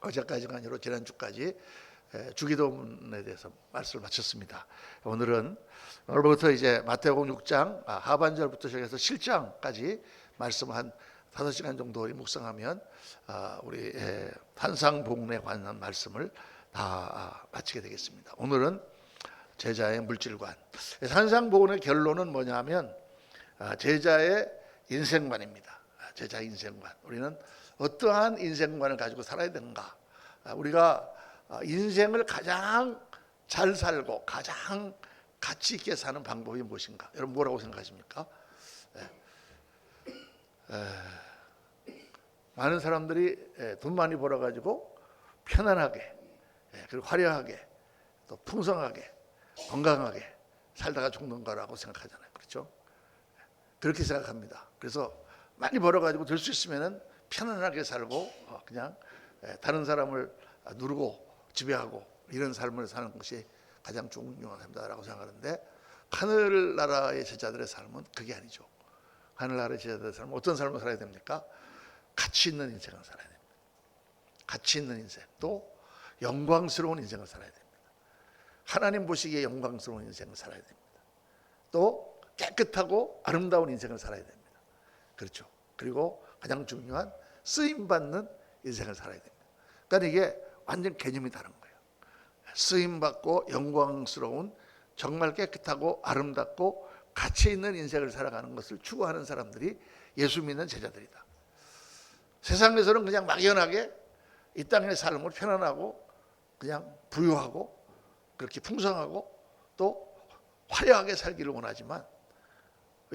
어제까지가 아니라 지난주까지 주기도문에 대해서 말씀을 마쳤습니다. 오늘부터 이제 마태복음 6장 하반절부터 시작해서 7장까지 말씀 한 5시간 정도 묵상하면 우리 환상복음에 관한 말씀을 다 마치게 되겠습니다. 오늘은 제자의 물질관. 환상복음의 결론은 뭐냐면 제자의 인생관입니다. 제자의 인생관. 우리는 어떠한 인생관을 가지고 살아야 되는가? 우리가 인생을 가장 잘 살고 가장 가치 있게 사는 방법이 무엇인가? 여러분 뭐라고 생각하십니까? 많은 사람들이 돈 많이 벌어가지고 편안하게 그리고 화려하게 또 풍성하게 건강하게 살다가 죽는 거라고 생각하잖아요. 그렇죠? 그렇게 생각합니다. 그래서 많이 벌어가지고 될 수 있으면은 편안하게 살고 그냥 다른 사람을 누르고 지배하고 이런 삶을 사는 것이 가장 중요한 삶이다라고 생각하는데, 하늘나라의 제자들의 삶은 그게 아니죠. 하늘나라의 제자들의 삶은 어떤 삶을 살아야 됩니까? 가치 있는 인생을 살아야 됩니다. 가치 있는 인생, 또 영광스러운 인생을 살아야 됩니다. 하나님 보시기에 영광스러운 인생을 살아야 됩니다. 또 깨끗하고 아름다운 인생을 살아야 됩니다. 그렇죠. 그리고 가장 중요한 쓰임받는 인생을 살아야 됩니다. 그러니까 이게 완전 개념이 다른 거예요. 쓰임받고 영광스러운 정말 깨끗하고 아름답고 가치 있는 인생을 살아가는 것을 추구하는 사람들이 예수 믿는 제자들이다. 세상에서는 그냥 막연하게 이 땅의 삶을 편안하고 그냥 부유하고 그렇게 풍성하고 또 화려하게 살기를 원하지만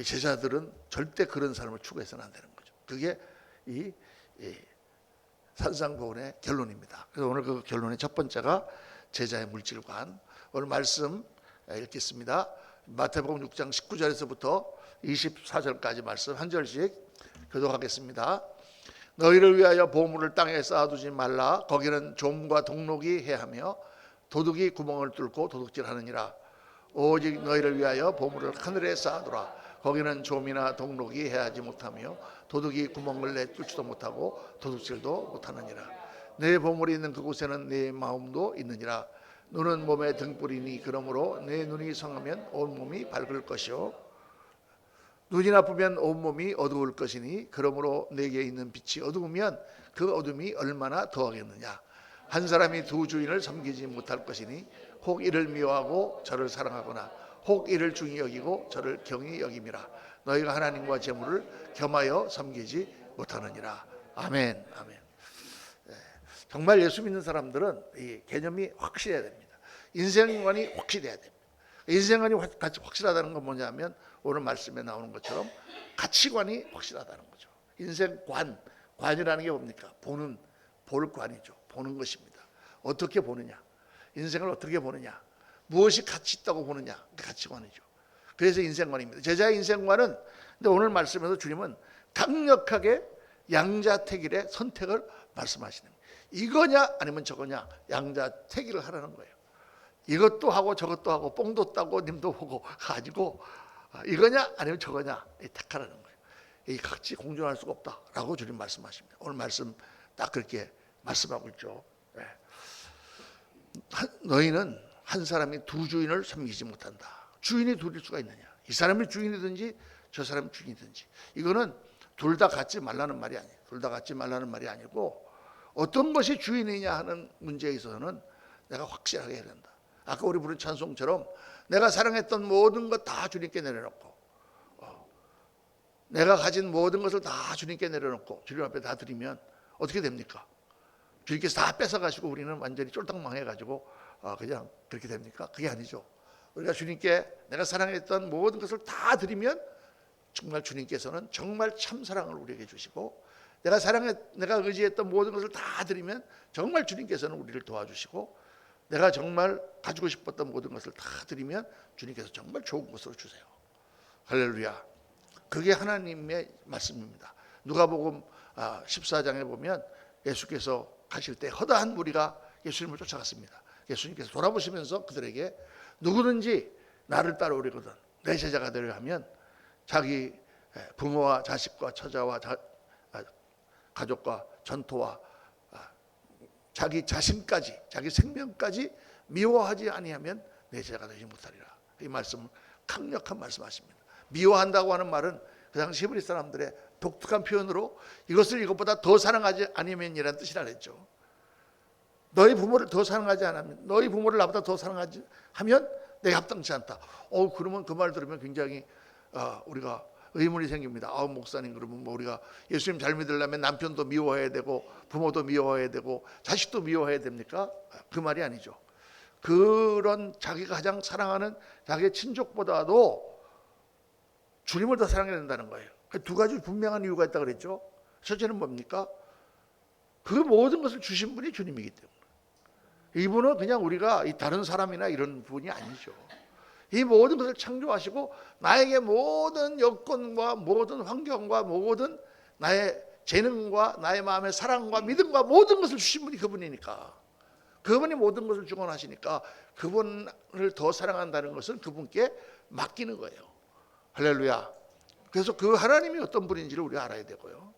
제자들은 절대 그런 삶을 추구해서는 안 되는 거죠. 그게 이 산상보훈의 결론입니다. 그래서 오늘 그 결론의 첫 번째가 제자의 물질관. 오늘 말씀 읽겠습니다. 마태복음 6장 19절에서부터 24절까지 말씀 한 절씩 교독하겠습니다. 너희를 위하여 보물을 땅에 쌓아두지 말라. 거기는 좀과 동록이 해하며 도둑이 구멍을 뚫고 도둑질하느니라. 오직 너희를 위하여 보물을 하늘에 쌓아두라. 거기는 좀이나 동록이 해하지 못하며 도둑이 구멍을 내뚫지도 못하고 도둑질도 못하느니라. 내 보물이 있는 그곳에는 내 마음도 있느니라. 눈은 몸의 등불이니 그러므로 내 눈이 성하면 온몸이 밝을 것이요 눈이 나쁘면 온몸이 어두울 것이니 그러므로 내게 있는 빛이 어두우면 그 어둠이 얼마나 더하겠느냐. 한 사람이 두 주인을 섬기지 못할 것이니 혹 이를 미워하고 저를 사랑하거나 혹 이를 중히 여기고 저를 경히 여김이라. 너희가 하나님과 재물을 겸하여 섬기지 못하느니라. 아멘. 아멘. 정말 예수 믿는 사람들은 이 개념이 확실해야 됩니다. 인생관이 확실해야 됩니다. 인생관이 확실하다는 건 뭐냐면 오늘 말씀에 나오는 것처럼 가치관이 확실하다는 거죠. 인생관, 관이라는 게 뭡니까? 볼 관이죠. 보는 것입니다. 어떻게 보느냐, 인생을 어떻게 보느냐, 무엇이 가치 있다고 보느냐, 그 가치관이죠. 그래서 인생관입니다. 제자의 인생관은, 근데 오늘 말씀에서 주님은 강력하게 양자택일의 선택을 말씀하시는 거예요. 이거냐 아니면 저거냐, 양자택일을 하라는 거예요. 이것도 하고 저것도 하고 뽕도 따고 님도 보고 가지고 이거냐 아니면 저거냐 택하라는 거예요. 이 같이 공존할 수가 없다라고 주님 말씀하십니다. 오늘 말씀 딱 그렇게 말씀하고 있죠. 너희는 한 사람이 두 주인을 섬기지 못한다. 주인이 둘일 수가 있느냐? 이 사람이 주인이든지 저 사람이 주인이든지. 이거는 둘 다 갖지 말라는 말이 아니에요. 둘 다 갖지 말라는 말이 아니고 어떤 것이 주인이냐 하는 문제에 있어서는 내가 확실하게 해야 된다. 아까 우리 부른 찬송처럼 내가 사랑했던 모든 것 다 주님께 내려놓고 내가 가진 모든 것을 다 주님께 내려놓고 주님 앞에 다 드리면 어떻게 됩니까? 주님께서 다 뺏어가시고 우리는 완전히 쫄딱 망해가지고 그냥 그렇게 됩니까? 그게 아니죠. 우리가 주님께 내가 사랑했던 모든 것을 다 드리면 정말 주님께서는 정말 참 사랑을 우리에게 주시고 내가 의지했던 모든 것을 다 드리면 정말 주님께서는 우리를 도와주시고 내가 정말 가지고 싶었던 모든 것을 다 드리면 주님께서 정말 좋은 것으로 주세요. 할렐루야. 그게 하나님의 말씀입니다. 누가복음 14장에 보면 예수께서 가실 때 허다한 무리가 예수님을 쫓아갔습니다. 예수님께서 돌아보시면서 그들에게 누구든지 나를 따라오려거든 내 제자가 되려 하면 자기 부모와 자식과 처자와 가족과 전토와 자기 자신까지, 자기 생명까지 미워하지 아니하면 내 제자가 되지 못하리라. 이 말씀은 강력한 말씀하십니다. 미워한다고 하는 말은 그 당시 히브리 사람들의 독특한 표현으로 이것을 이것보다 더 사랑하지 아니면이라는 뜻이라 했죠. 너희 부모를 더 사랑하지 않으면, 너희 부모를 나보다 더 사랑하지 하면 내가 합당치 않다. 그러면 그 말 들으면 굉장히 우리가 의문이 생깁니다. 목사님, 그러면 뭐 우리가 예수님 잘 믿으려면 남편도 미워해야 되고 부모도 미워해야 되고 자식도 미워해야 됩니까? 그 말이 아니죠. 그런 자기가 가장 사랑하는 자기의 친족보다도 주님을 더 사랑해야 된다는 거예요. 두 가지 분명한 이유가 있다고 그랬죠. 첫째는 뭡니까? 그 모든 것을 주신 분이 주님이기 때문에. 이분은 그냥 우리가 이 다른 사람이나 이런 분이 아니죠. 이 모든 것을 창조하시고 나에게 모든 여건과 모든 환경과 모든 나의 재능과 나의 마음의 사랑과 믿음과 모든 것을 주신 분이 그분이니까, 그분이 모든 것을 주관하시니까 그분을 더 사랑한다는 것은 그분께 맡기는 거예요. 할렐루야. 그래서 그 하나님이 어떤 분인지를 우리가 알아야 되고요.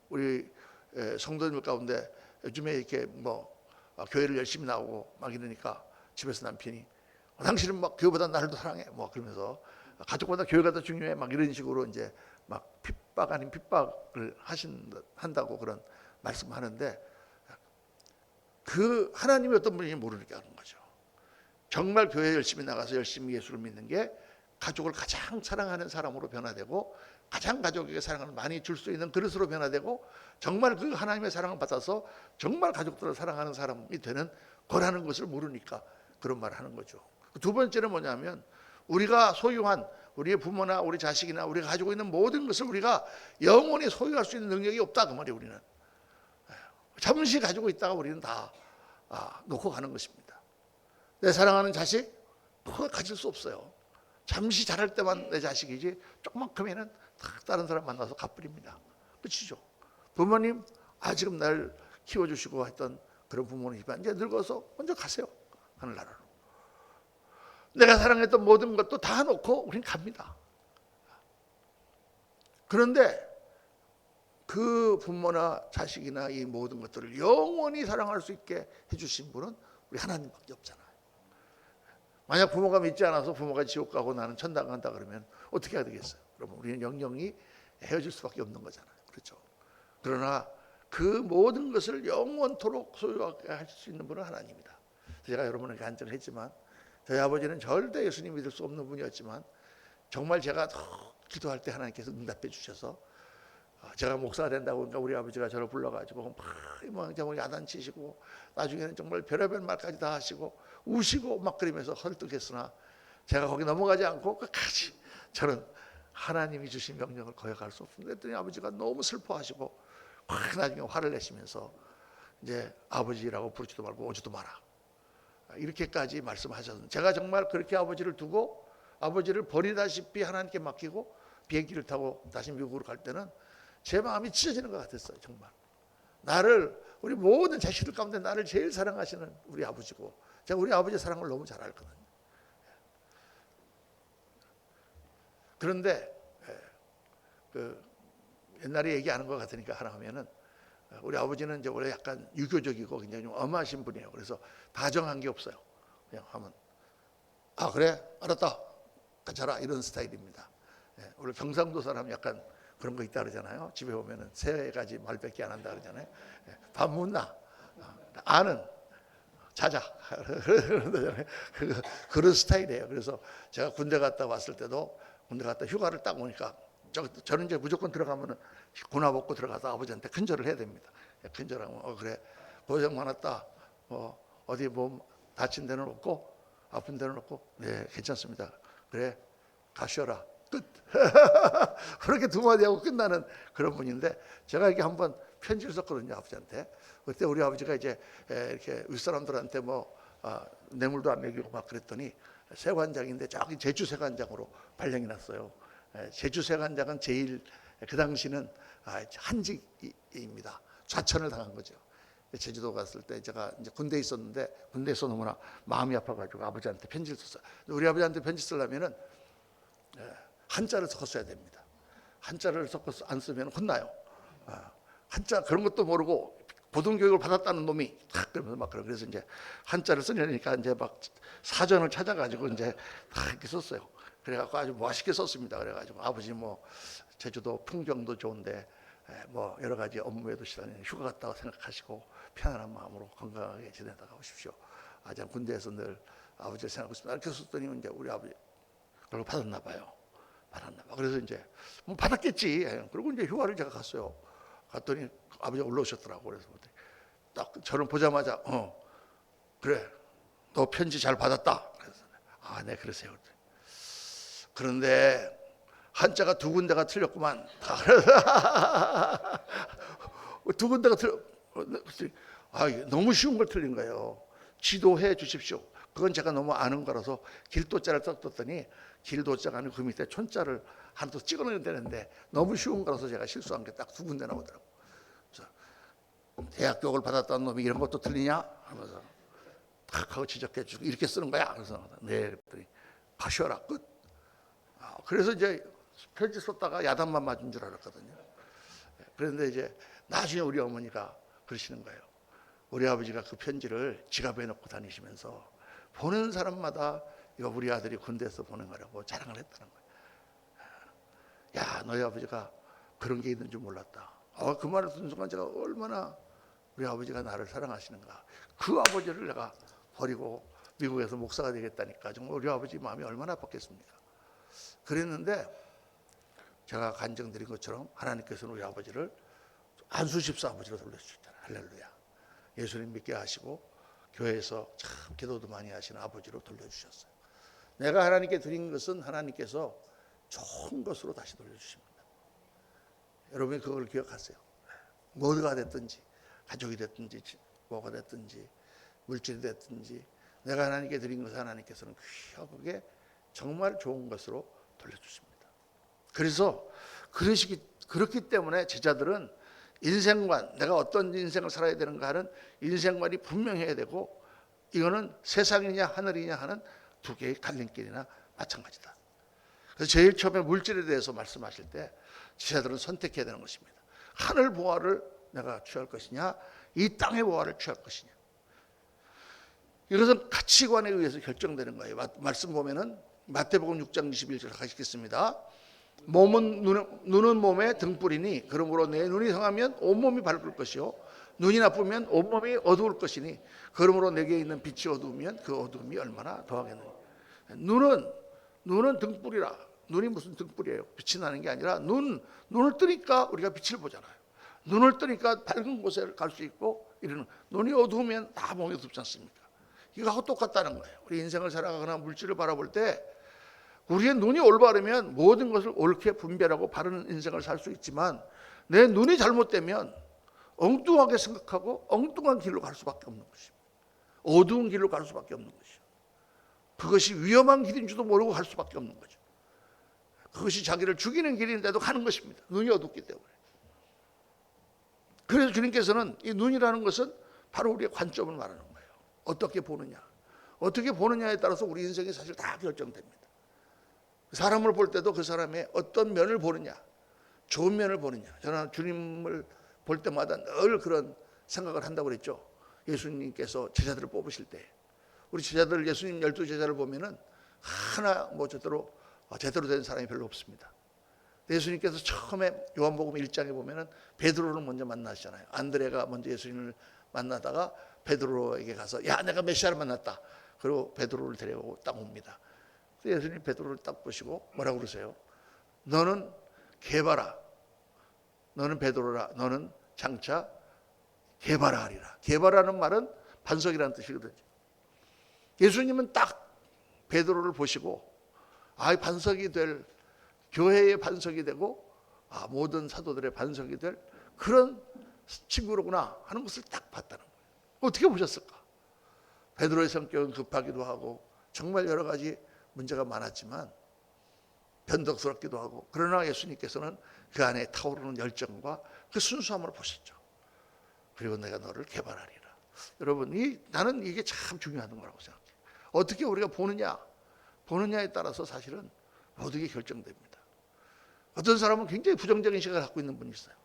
우리 성도들 가운데 요즘에 이렇게 교회를 열심히 나오고 막 이러니까 집에서 남편이 당신은 막 교회보다 나를 더 사랑해 그러면서 가족보다 교회가 더 중요해 막 이런 식으로 이제 막 핍박 아닌 핍박을 한다고 그런 말씀하는데, 그 하나님이 어떤 분인지 모르니까 하는 거죠. 정말 교회 열심히 나가서 열심히 예수를 믿는 게 가족을 가장 사랑하는 사람으로 변화되고 가장 가족에게 사랑을 많이 줄 수 있는 그릇으로 변화되고 정말 그 하나님의 사랑을 받아서 정말 가족들을 사랑하는 사람이 되는 거라는 것을 모르니까 그런 말을 하는 거죠. 두 번째는 뭐냐면, 우리가 소유한 우리의 부모나 우리 자식이나 우리가 가지고 있는 모든 것을 우리가 영원히 소유할 수 있는 능력이 없다 그 말이에요. 우리는 잠시 가지고 있다가 우리는 다 놓고 가는 것입니다. 내 사랑하는 자식 그거 가질 수 없어요. 잠시 자랄 때만 내 자식이지 조금만 크면은 다른 사람 만나서 갚으립니다. 끝이죠. 부모님 지금 날 키워주시고 했던 그런 부모님이지만 이제 늙어서 먼저 가세요, 하늘나라로. 내가 사랑했던 모든 것도 다 놓고 우린 갑니다. 그런데 그 부모나 자식이나 이 모든 것들을 영원히 사랑할 수 있게 해주신 분은 우리 하나님밖에 없잖아요. 만약 부모가 믿지 않아서 부모가 지옥 가고 나는 천당 간다 그러면 어떻게 해야 되겠어요? 그러면 우리는 영영이 헤어질 수밖에 없는 거잖아요. 그렇죠? 그러나 그 모든 것을 영원토록 소유하게 할 수 있는 분은 하나님이다. 제가 여러분에게 간증을 했지만 저희 아버지는 절대 예수님 믿을 수 없는 분이었지만 정말 제가 기도할 때 하나님께서 응답해 주셔서 제가 목사가 된다고 그러니까 우리 아버지가 저를 불러가지고 막 야단치시고 나중에는 정말 별의별 말까지 다 하시고 우시고 막 그러면서 설득했으나 제가 거기 넘어가지 않고 끝까지 저는 하나님이 주신 명령을 거역할 수 없습니다. 그랬더니 아버지가 너무 슬퍼하시고 나중에 화를 내시면서 이제 아버지라고 부르지도 말고 오지도 마라 이렇게까지 말씀하셨는데, 제가 정말 그렇게 아버지를 두고 아버지를 버리다시피 하나님께 맡기고 비행기를 타고 다시 미국으로 갈 때는 제 마음이 찢어지는 것 같았어요. 정말 나를, 우리 모든 자식들 가운데 나를 제일 사랑하시는 우리 아버지고 제가 우리 아버지의 사랑을 너무 잘 알거든요. 그런데 옛날에 얘기하는 것 같으니까 하나 하면은 우리 아버지는 이제 원래 약간 유교적이고 굉장히 좀 엄하신 분이에요. 그래서 다정한 게 없어요. 그냥 하면 그래 알았다 가자라 이런 스타일입니다. 원래 경상도 사람 약간 그런 거 있다 그러잖아요. 집에 오면은 세 가지 말밖에 안 한다 그러잖아요. 밥 묻나? 아는 자자 그런 스타일이에요. 그래서 제가 군대 갔다 왔을 때도 군대 갔다 휴가를 딱 오니까 저는 이제 무조건 들어가면은 군화 벗고 들어가서 아버지한테 큰절을 해야 됩니다. 큰절하면 그래 고생 많았다. 어디 몸 다친 데는 없고 아픈 데는 없고 네 괜찮습니다. 그래 가 쉬어라. 끝. 그렇게 두 마디 하고 끝나는 그런 분인데, 제가 이렇게 한번 편지를 썼거든요 아버지한테. 그때 우리 아버지가 이제 이렇게 윗사람들한테 뇌물도 안 먹이고 막 그랬더니 세관장인데 저기 제주 세관장으로 발령이 났어요. 제주 세관장은 제일 그 당시는 한직입니다. 좌천을 당한 거죠. 제주도 갔을 때 제가 이제 군대에 있었는데 군대에서 너무나 마음이 아파가지고 아버지한테 편지를 썼어요. 우리 아버지한테 편지 쓰려면은 한자를 섞어 써야 됩니다. 한자를 섞어서 안 쓰면 혼나요. 한자 그런 것도 모르고 고등교육을 받았다는 놈이 탁 그러면서 막 그래서 이제 한자를 쓰려니까 이제 막 사전을 찾아가지고 이제 다 이렇게 썼어요. 그래갖고 아주 멋있게 썼습니다. 그래가지고 아버지 뭐 제주도 풍경도 좋은데 뭐 여러 가지 업무에도 시간에 휴가 갔다고 생각하시고 편안한 마음으로 건강하게 지내다가 오십시오. 참 군대에서 늘 아버지를 생각하고 있습니다. 이렇게 썼더니 이제 우리 아버지 그걸 받았나 봐요. 그래서 이제 뭐 받았겠지. 그리고 이제 휴가를 제가 갔어요. 갔더니 아버지가 올라오셨더라고. 그래서 딱 저를 보자마자 그래 너 편지 잘 받았다. 그래서 네 그러세요. 그런데 한자가 두 군데가 틀렸구만. 두 군데가 너무 쉬운 걸 틀린 거예요. 지도해 주십시오. 그건 제가 너무 아는 거라서 길도자를 썼더니 길도자가 아니고 그 밑에 촌자를 하나 더 찍어내야 되는데 너무 쉬운 거라서 제가 실수한 게 딱 두 군데 나오더라고. 그래서 대학 교육을 받았다는 놈이 이런 것도 틀리냐 하면서 탁 하고 지적해 주고 이렇게 쓰는 거야. 그래서 네 그랬더니 가셔라 끝. 그래서 이제 편지 썼다가 야단만 맞은 줄 알았거든요. 그런데 이제 나중에 우리 어머니가 그러시는 거예요. 우리 아버지가 그 편지를 지갑에 넣고 다니시면서 보는 사람마다 이거 우리 아들이 군대에서 보낸 거라고 자랑을 했다는 거예요. 야, 너희 아버지가 그런 게 있는 줄 몰랐다. 그 말을 듣는 순간 제가 얼마나 우리 아버지가 나를 사랑하시는가. 그 아버지를 내가 버리고 미국에서 목사가 되겠다니까 정말 우리 아버지 마음이 얼마나 아팠겠습니까. 그랬는데 제가 간증드린 것처럼 하나님께서는 우리 아버지를 안수집사 아버지로 돌려주셨잖아요. 할렐루야. 예수님 믿게 하시고 교회에서 참 기도도 많이 하시는 아버지로 돌려주셨어요. 내가 하나님께 드린 것은 하나님께서 좋은 것으로 다시 돌려주십니다. 여러분이 그걸 기억하세요. 뭐가 됐든지 가족이 됐든지 뭐가 됐든지 물질이 됐든지 내가 하나님께 드린 것을 하나님께서는 귀하게 정말 좋은 것으로 돌려주십니다. 그래서 그렇기 때문에 제자들은 인생관, 내가 어떤 인생을 살아야 되는가 하는 인생관이 분명해야 되고 이거는 세상이냐 하늘이냐 하는 두 개의 갈림길이나 마찬가지다. 그래서 제일 처음에 물질에 대해서 말씀하실 때 제자들은 선택해야 되는 것입니다. 하늘 보화를 내가 취할 것이냐 이 땅의 보화를 취할 것이냐. 이것은 가치관에 의해서 결정되는 거예요. 말씀 보면은 마태복음 6장 21절 가시겠습니다. 눈은 몸의 등불이니 그러므로 내 눈이 성하면 온몸이 밝을 것이요 눈이 나쁘면 온몸이 어두울 것이니 그러므로 내게 있는 빛이 어두우면 그 어두움이 얼마나 더하겠느냐. 눈은 등불이라. 눈이 무슨 등불이에요? 빛이 나는 게 아니라 눈을 뜨니까 우리가 빛을 보잖아요. 눈을 뜨니까 밝은 곳에 갈 수 있고 이러는 눈이 어두우면 다 몸이 어둡지 않습니까? 이거하고 똑같다는 거예요. 우리 인생을 살아가거나 물질을 바라볼 때 우리의 눈이 올바르면 모든 것을 옳게 분별하고 바른 인생을 살 수 있지만 내 눈이 잘못되면 엉뚱하게 생각하고 엉뚱한 길로 갈 수밖에 없는 것입니다. 어두운 길로 갈 수밖에 없는 것이죠. 그것이 위험한 길인 줄도 모르고 갈 수밖에 없는 거죠. 그것이 자기를 죽이는 길인데도 가는 것입니다. 눈이 어둡기 때문에. 그래서 주님께서는 이 눈이라는 것은 바로 우리의 관점을 말하는 거예요. 어떻게 보느냐. 어떻게 보느냐에 따라서 우리 인생이 사실 다 결정됩니다. 사람을 볼 때도 그 사람의 어떤 면을 보느냐, 좋은 면을 보느냐. 저는 주님을 볼 때마다 늘 그런 생각을 한다고 그랬죠. 예수님께서 제자들을 뽑으실 때 우리 제자들 예수님 12제자를 보면은 하나 제대로 된 사람이 별로 없습니다. 예수님께서 처음에 요한복음 1장에 보면은 베드로를 먼저 만나시잖아요. 안드레가 먼저 예수님을 만나다가 베드로에게 가서 야 내가 메시아를 만났다. 그리고 베드로를 데려오고 딱 옵니다. 예수님 베드로를 딱 보시고 뭐라고 그러세요? 너는 개바라. 너는 베드로라. 너는 장차 개바라 하리라. 개바라는 말은 반석이라는 뜻이거든요. 예수님은 딱 베드로를 보시고 반석이 될 교회의 반석이 되고 모든 사도들의 반석이 될 그런 친구로구나 하는 것을 딱 봤다는 거예요. 어떻게 보셨을까? 베드로의 성격은 급하기도 하고 정말 여러 가지 문제가 많았지만 변덕스럽기도 하고 그러나 예수님께서는 그 안에 타오르는 열정과 그 순수함을 보셨죠. 그리고 내가 너를 개발하리라. 여러분 나는 이게 참 중요한 거라고 생각해요. 어떻게 우리가 보느냐에 따라서 사실은 모든 게 결정됩니다. 어떤 사람은 굉장히 부정적인 시각을 갖고 있는 분이 있어요.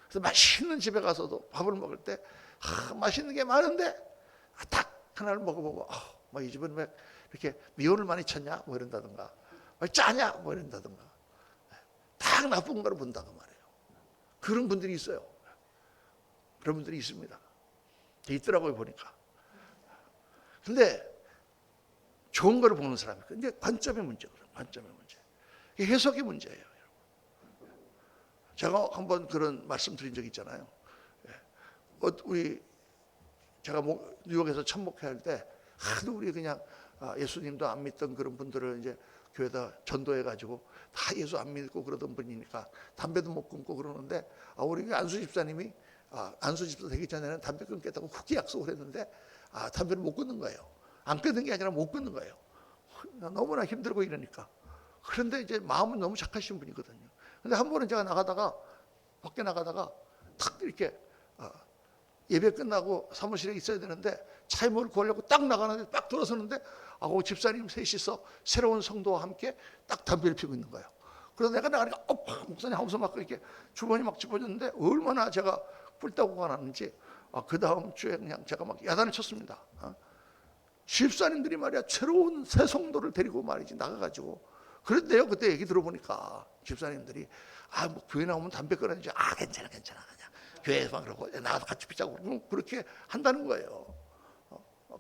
그래서 맛있는 집에 가서도 밥을 먹을 때 맛있는 게 많은데 딱 하나를 먹어보고 뭐 이 집은 왜 이렇게 미원을 많이 쳤냐 뭐 이런다든가, 왜 짜냐 뭐 이런다든가, 딱 나쁜 거를 본다고 말이에요. 그런 분들이 있어요. 그런 분들이 있습니다. 있더라고요, 보니까. 근데 좋은 거를 보는 사람이, 근데 관점의 문제거든요. 관점의 문제. 이게 해석의 문제예요. 제가 한번 그런 말씀 드린 적이 있잖아요. 제가 뉴욕에서 천목회할 때 하도 우리 그냥 예수님도 안 믿던 그런 분들을 이제 교회에다 전도해가지고 다 예수 안 믿고 그러던 분이니까 담배도 못 끊고 그러는데, 우리 안수 집사님이 안수 집사 되기 전에는 담배 끊겠다고 굳게 약속을 했는데 담배를 못 끊는 거예요. 안 끊는 게 아니라 못 끊는 거예요. 너무나 힘들고 이러니까. 그런데 이제 마음은 너무 착하신 분이거든요. 근데 한 번은 제가 밖에 나가다가 탁 이렇게 예배 끝나고 사무실에 있어야 되는데 차에 뭘 구하려고 딱 나가는데 딱 돌아서는데 집사님 셋이서 새로운 성도와 함께 딱 담배를 피우고 있는 거예요. 그래서 내가 나가니까 목사님 하면서 막 이렇게 주머니 막 집어줬는데 얼마나 제가 뿔따구가 났는지 그 다음 주에 그냥 제가 막 야단을 쳤습니다. 집사님들이 말이야 새로운 새 성도를 데리고 말이지 나가가지고, 그런데요 그때 얘기 들어보니까 집사님들이 뭐 교회 나오면 담배 끊었는지 괜찮아 그냥 교회에서만 그러고 나가서 같이 피자고 그렇게 한다는 거예요.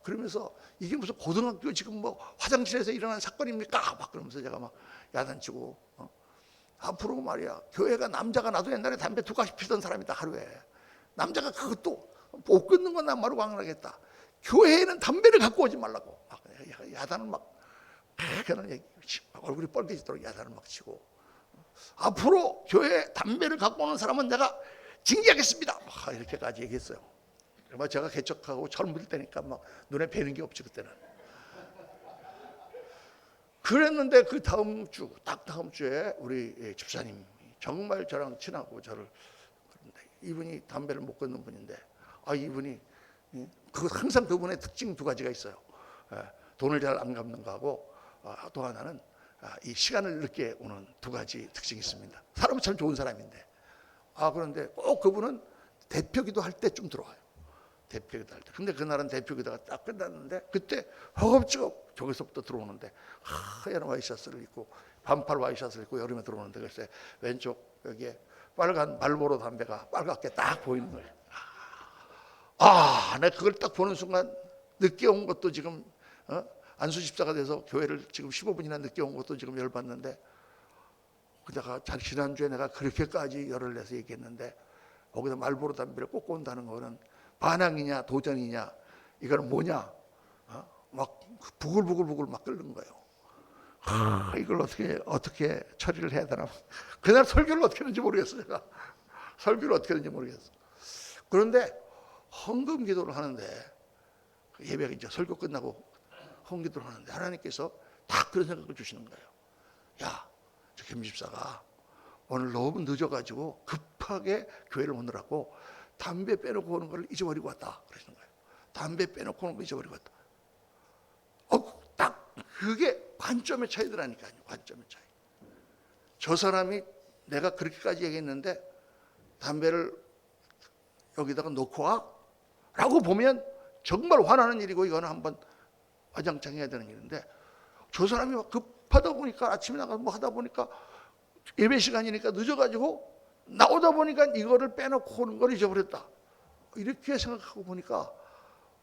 그러면서 이게 무슨 고등학교 지금 뭐 화장실에서 일어난 사건입니까? 막 그러면서 제가 막 야단치고, 앞으로 말이야 교회가 남자가, 나도 옛날에 담배 2가지 피던 사람이다 하루에. 남자가 그것도 못 끊는 건 난 말로 강하겠다. 교회에는 담배를 갖고 오지 말라고 야단을 막 그냥 얼굴이 뻘개지도록 야단을 막 치고, 앞으로 교회에 담배를 갖고 오는 사람은 내가 징계하겠습니다 이렇게까지 얘기했어요. 제가 개척하고 젊을 때니까 막 눈에 뵈는 게 없지 그때는. 그랬는데 그 다음 주에 우리 집사님이 정말 저랑 친하고 저를, 그런데 이분이 담배를 못 끊는 분인데 이분이 항상 그분의 특징 2가지가 있어요. 돈을 잘 안 갚는 거하고 또 하나는 이 시간을 늦게 오는 2가지 특징이 있습니다. 사람은 참 좋은 사람인데 그런데 꼭 그분은 대표기도 할 때쯤 들어와요. 대표기도 할 때. 근데 그날은 대표기도가 딱 끝났는데 그때 허겁지겁 저기서부터 들어오는데 하얀 와이셔츠를 입고 반팔 와이셔츠를 입고 여름에 들어오는데 글쎄 왼쪽 여기에 빨간 말보로 담배가 빨갛게 딱 보이는 거예요. 내가 그걸 딱 보는 순간 늦게 온 것도 지금 안수 집사가 돼서 교회를 지금 15분이나 늦게 온 것도 지금 열받는데, 그다가 지난주에 내가 그렇게까지 열을 내서 얘기했는데 거기다 말보로 담배를 꽂고 온다는 거는 반항이냐 도전이냐, 이거는 뭐냐, 막 부글부글 막 끓는 거예요. 이걸 어떻게 처리를 해야 되나. 그날 설교를 어떻게 했는지 모르겠어요. 제가 설교를 어떻게 했는지 모르겠어. 그런데 헌금 기도를 하는데, 예배가 이제 설교 끝나고 헌금 기도를 하는데 하나님께서 딱 그런 생각을 주시는 거예요. 저 김 집사가 오늘 너무 늦어가지고 급하게 교회를 오느라고 담배 빼놓고 오는 걸 잊어버리고 왔다 그러시는 거예요. 담배 빼놓고 오는 걸 잊어버리고 왔다. 딱 그게 관점의 차이더라니까요. 관점의 차이. 저 사람이 내가 그렇게까지 얘기했는데 담배를 여기다가 놓고 와? 라고 보면 정말 화나는 일이고 이거는 한번 와장창 해야 되는 일인데, 저 사람이 급하다 보니까 아침에 나가서 뭐 하다 보니까 예배 시간이니까 늦어가지고 나오다 보니까 이거를 빼놓고 오는 걸 잊어버렸다. 이렇게 생각하고 보니까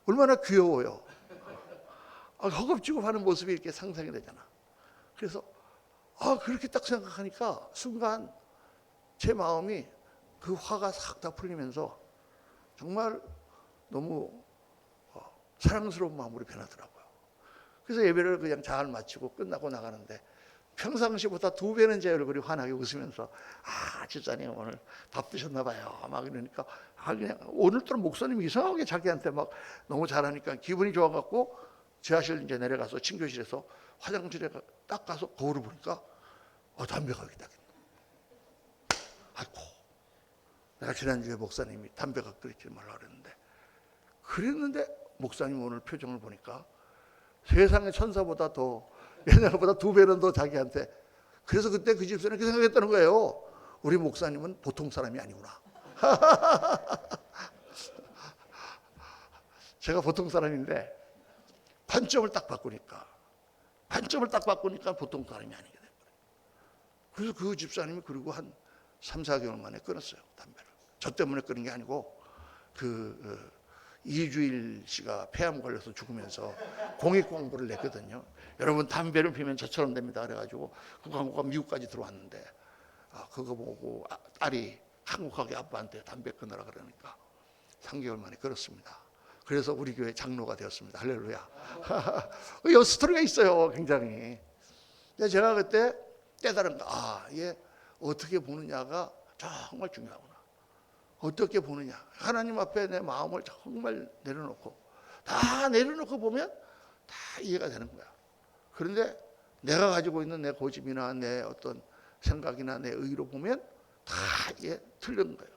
얼마나 귀여워요. 허겁지겁 하는 모습이 이렇게 상상이 되잖아. 그래서 그렇게 딱 생각하니까 순간 제 마음이 그 화가 싹 다 풀리면서 정말 너무 사랑스러운 마음으로 변하더라고요. 그래서 예배를 그냥 잘 마치고 끝나고 나가는데 평상시보다 2배는 제 얼굴이 환하게 웃으면서 집사님 오늘 밥 드셨나 봐요 막 이러니까 그냥 오늘따라 목사님이 이상하게 자기한테 막 너무 잘하니까 기분이 좋아갖고 지하실 이제 내려가서 친교실에서 화장실에 딱 가서 거울을 보니까 담배가 여기다. 내가 지난주에 목사님이 담배가 끊지 말라 그랬는데 목사님 오늘 표정을 보니까 세상의 천사보다 더 옛날보다 2배는 더 자기한테. 그래서 그때 그 집사람이 그렇게 생각했다는 거예요. 우리 목사님은 보통 사람이 아니구나. 제가 보통 사람인데 관점을 딱 바꾸니까 보통 사람이 아니게 돼요. 그래서 그 집사님이 그리고 한 3, 4개월 만에 끊었어요, 담배를. 저 때문에 끊은 게 아니고 이주일 씨가 폐암 걸려서 죽으면서 공익 광고를 냈거든요. 여러분 담배를 피우면 저처럼 됩니다. 그래가지고 그 광고가 미국까지 들어왔는데 그거 보고 딸이 한국하게 아빠한테 담배 끊으라 그러니까 3개월 만에 끊었습니다. 그래서 우리 교회 장로가 되었습니다. 할렐루야. 이 스토리가 있어요, 굉장히. 제가 그때 깨달은 거, 얘 어떻게 보느냐가 정말 중요하구나. 어떻게 보느냐. 하나님 앞에 내 마음을 정말 내려놓고, 다 내려놓고 보면 다 이해가 되는 거야. 그런데 내가 가지고 있는 내 고집이나 내 어떤 생각이나 내 의로 보면 다 이게 틀린 거예요.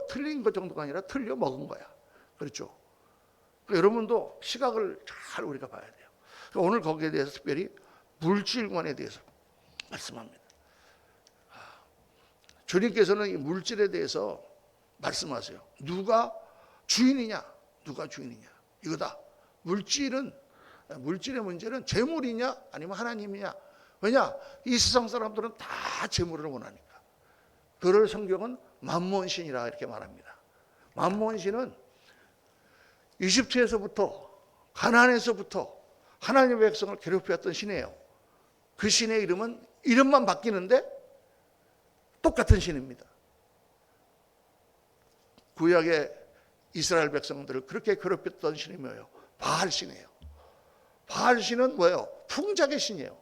틀린 것 정도가 아니라 틀려 먹은 거야. 그렇죠? 그러니까 여러분도 시각을 잘 우리가 봐야 돼요. 그러니까 오늘 거기에 대해서 특별히 물질관에 대해서 말씀합니다. 주님께서는 이 물질에 대해서 말씀하세요. 누가 주인이냐? 이거다. 물질의 문제는 재물이냐 아니면 하나님이냐. 왜냐? 이 세상 사람들은 다 재물을 원하니까. 그를 성경은 만몬신이라 이렇게 말합니다. 만몬신은 이집트에서부터 가나안에서부터 하나님의 백성을 괴롭혔던 신이에요. 그 신의 이름만 바뀌는데 똑같은 신입니다. 구약의 이스라엘 백성들을 그렇게 괴롭혔던 신이 뭐예요? 바알 신이에요. 바알 신은 뭐예요? 풍작의 신이에요.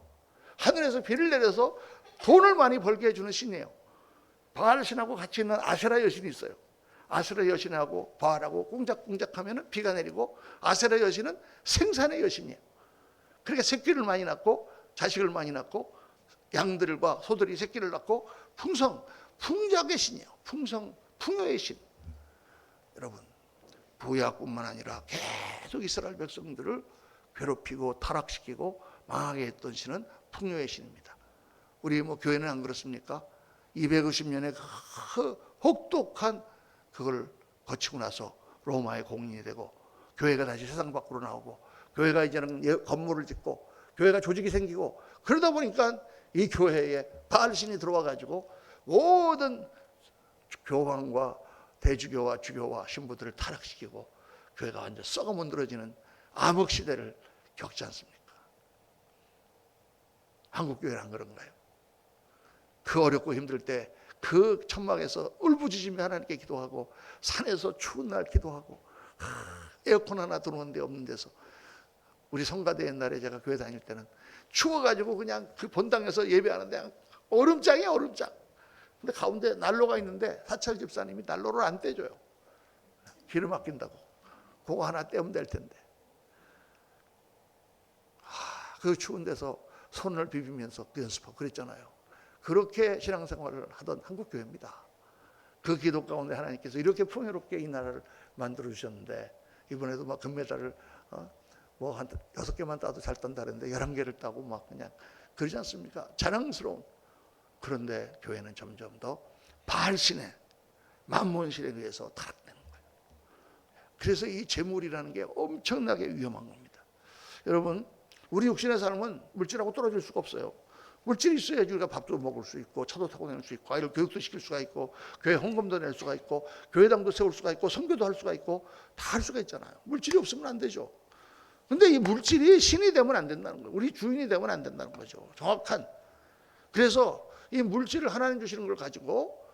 하늘에서 비를 내려서 돈을 많이 벌게 해주는 신이에요. 바알 신하고 같이 있는 아세라 여신이 있어요. 아세라 여신하고 바알하고 꽁작꽁작하면 비가 내리고, 아세라 여신은 생산의 여신이에요. 그러니까 새끼를 많이 낳고 자식을 많이 낳고 양들과 소들이 새끼를 낳고 풍작의 신이에요. 풍요의 신. 여러분, 부야뿐만 아니라 계속 이스라엘 백성들을 괴롭히고 타락시키고 망하게 했던 신은 풍요의 신입니다. 우리 교회는 안 그렇습니까? 250년의 그 혹독한 그걸 거치고 나서 로마의 공인이 되고, 교회가 다시 세상 밖으로 나오고, 교회가 이제는 건물을 짓고, 교회가 조직이 생기고, 그러다 보니까 이 교회에 바알신이 들어와 가지고 모든 교황과 대주교와 주교와 신부들을 타락시키고 교회가 완전 썩어 문드러지는 암흑 시대를 겪지 않습니까? 한국 교회는 그런가요? 그 어렵고 힘들 때 그 천막에서 울부짖으며 하나님께 기도하고, 산에서 추운 날 기도하고, 에어컨 하나 들어오는 데 없는 데서, 우리 성가대 옛날에 제가 교회 다닐 때는 추워가지고 그냥 그 본당에서 예배하는데 얼음장이야, 얼음장. 근데 가운데 난로가 있는데 사찰 집사님이 난로를 안 떼줘요. 기름 아낀다고. 그거 하나 떼면 될 텐데. 그 추운 데서 손을 비비면서 연습하고 그랬잖아요. 그렇게 신앙생활을 하던 한국교회입니다. 그 기도 가운데 하나님께서 이렇게 풍요롭게 이 나라를 만들어 주셨는데, 이번에도 막 금메달을 한 6개만 따도 잘 딴다는데 11개를 따고 막 그냥 그러지 않습니까? 자랑스러운. 그런데 교회는 점점 더 바알신의 만몬신에 의해서 타락되는 거예요. 그래서 이 재물이라는 게 엄청나게 위험한 겁니다. 여러분, 우리 육신의 삶은 물질하고 떨어질 수가 없어요. 물질이 있어야지 우리가 밥도 먹을 수 있고, 차도 타고 다닐 수 있고, 아이를 교육도 시킬 수가 있고, 교회 헌금도 낼 수가 있고, 교회당도 세울 수가 있고, 선교도 할 수가 있고, 다 할 수가 있잖아요. 물질이 없으면 안 되죠. 근데 이 물질이 신이 되면 안 된다는 거예요. 우리 주인이 되면 안 된다는 거죠. 정확한. 그래서 이 물질을 하나님 주시는 걸 가지고,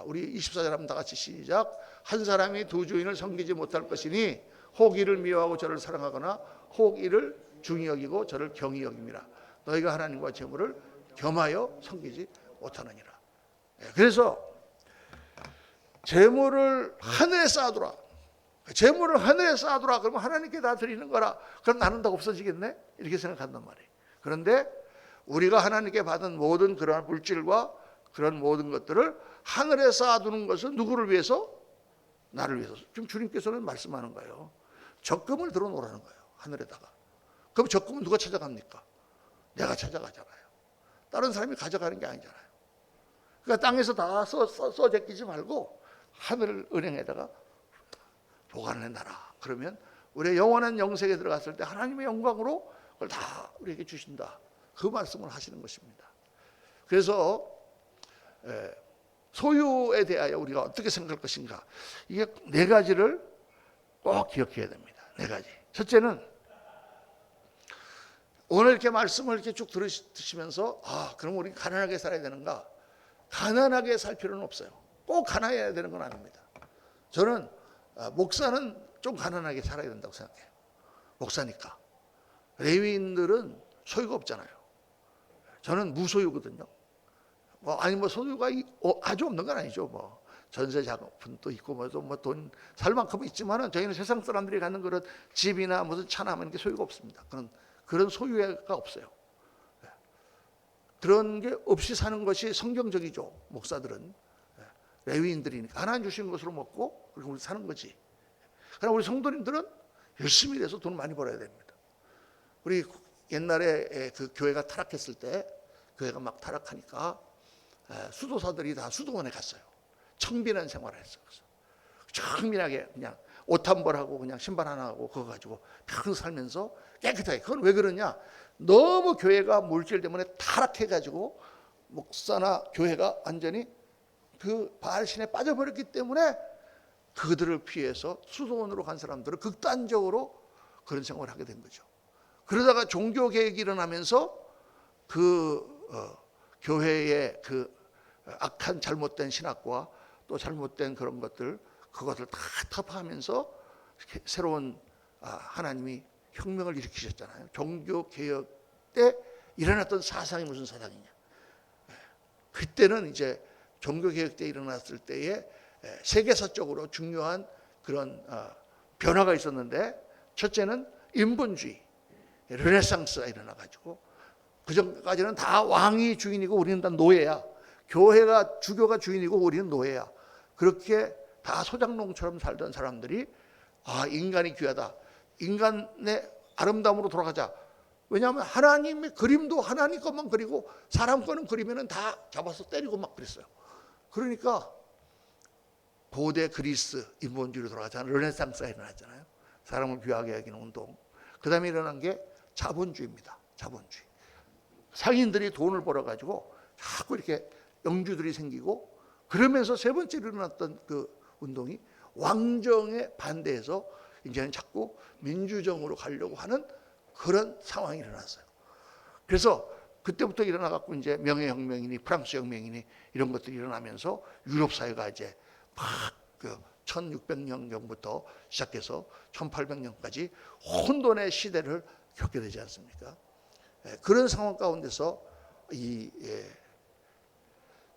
우리 24절 한번 다 같이 시작. 한 사람이 두 주인을 섬기지 못할 것이니 혹 이를 미워하고 저를 사랑하거나 혹 이를 중히 여기고 저를 경히 여김이라. 너희가 하나님과 재물을 겸하여 섬기지 못하느니라. 그래서 재물을 하늘에 쌓아두라. 재물을 하늘에 쌓아두라. 그러면 하나님께 다 드리는 거라. 그럼 나는 다 없어지겠네? 이렇게 생각한단 말이에요. 그런데 우리가 하나님께 받은 모든 그러한 물질과 그런 모든 것들을 하늘에 쌓아두는 것은 누구를 위해서? 나를 위해서. 지금 주님께서는 말씀하는 거예요. 적금을 들어놓으라는 거예요, 하늘에다가. 그럼 적금은 누가 찾아갑니까? 내가 찾아가잖아요. 다른 사람이 가져가는 게 아니잖아요. 그러니까 땅에서 다 써 제끼지 말고 하늘 은행에다가 보관을 해놔라. 그러면 우리의 영원한 영생에 들어갔을 때 하나님의 영광으로 그걸 다 우리에게 주신다. 그 말씀을 하시는 것입니다. 그래서 소유에 대하여 우리가 어떻게 생각할 것인가, 이게 네 가지를 꼭 기억해야 됩니다. 네 가지. 첫째는 오늘 이렇게 말씀을 이렇게 쭉 들으시면서 그럼 우리 가난하게 살아야 되는가? 가난하게 살 필요는 없어요. 꼭 가난해야 되는 건 아닙니다. 저는 목사는 좀 가난하게 살아야 된다고 생각해요. 목사니까. 레위인들은 소유가 없잖아요. 저는 무소유거든요. 뭐 소유가 아주 없는 건 아니죠. 뭐 전세 자금도 있고 뭐 돈 살 만큼은 있지만은 저희는 세상 사람들이 갖는 그런 집이나 무슨 차나 이런 게 소유가 없습니다. 그런 소유가 없어요. 그런 게 없이 사는 것이 성경적이죠. 목사들은 레위인들이니까 하나님 주신 것으로 먹고 그리고 우리 사는 거지. 그러나 우리 성도님들은 열심히 일해서 돈 많이 벌어야 됩니다. 우리 옛날에 그 교회가 타락했을 때, 교회가 막 타락하니까 수도사들이 다 수도원에 갔어요. 청빈한 생활을 했어요. 청빈하게 그냥 옷 한 벌 하고 그냥 신발 하나 하고 그거 가지고 평생 살면서 깨끗하게. 그건 왜 그러냐? 너무 교회가 물질 때문에 타락해가지고 목사나 교회가 완전히 그 바알신에 빠져버렸기 때문에 그들을 피해서 수도원으로 간 사람들은 극단적으로 그런 생활을 하게 된 거죠. 그러다가 종교개혁이 일어나면서 교회의 그 악한 잘못된 신학과 또 잘못된 그런 것들, 그것을 다 타파하면서 새로운 하나님이 혁명을 일으키셨잖아요. 종교개혁 때 일어났던 사상이 무슨 사상이냐? 그때는 이제 종교개혁 때 일어났을 때에 세계사적으로 중요한 그런 변화가 있었는데, 첫째는 인본주의, 르네상스가 일어나가지고 그전까지는 다 왕이 주인이고 우리는 다 노예야. 교회가 주교가 주인이고 우리는 노예야. 그렇게 다 소장농처럼 살던 사람들이 인간이 귀하다. 인간의 아름다움으로 돌아가자. 왜냐하면 하나님의 그림도 하나님 것만 그리고 사람 거는 그리면은 다 잡아서 때리고 막 그랬어요. 그러니까 고대 그리스 인본주의로 돌아가잖아요. 르네상스가 일어났잖아요. 사람을 귀하게 여기는 운동. 그 다음에 일어난 게 자본주의입니다. 자본주의. 상인들이 돈을 벌어가지고 자꾸 이렇게 영주들이 생기고, 그러면서 세 번째로 일어났던 그 운동이 왕정에 반대해서 이제는 자꾸 민주정으로 가려고 하는 그런 상황이 일어났어요. 그래서 그때부터 일어나갖고 이제 명예혁명이니 프랑스 혁명이니 이런 것들이 일어나면서 유럽 사회가 이제 막 1600년경부터 시작해서 1800년까지 혼돈의 시대를 겪게 되지 않습니까? 그런 상황 가운데서 이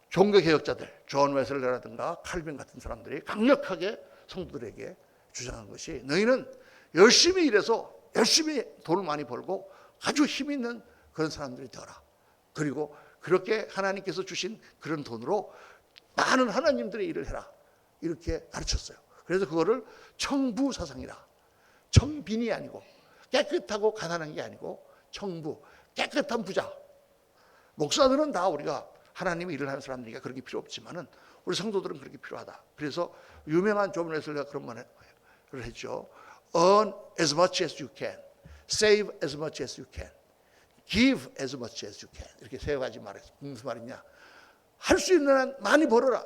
종교개혁자들, 존 웨슬레라든가 칼빈 같은 사람들이 강력하게 성도들에게 주장한 것이, 너희는 열심히 일해서 열심히 돈을 많이 벌고 아주 힘 있는 그런 사람들이 되어라. 그리고 그렇게 하나님께서 주신 그런 돈으로 많은 하나님들의 일을 해라. 이렇게 가르쳤어요. 그래서 그거를 청부 사상이라. 청빈이 아니고 깨끗하고 가난한 게 아니고 청부, 깨끗한 부자. 목사들은 다 우리가 하나님의 일을 하는 사람들이니까 그런 게 필요 없지만은 우리 성도들은 그렇게 필요하다. 그래서 유명한 존 웨슬리가 그런 말을 했죠. Earn as much as you can, save as much as you can, give as much as you can. 이렇게 세 가지 말했어요. 무슨 말이냐? 할 수 있는 한 많이 벌어라.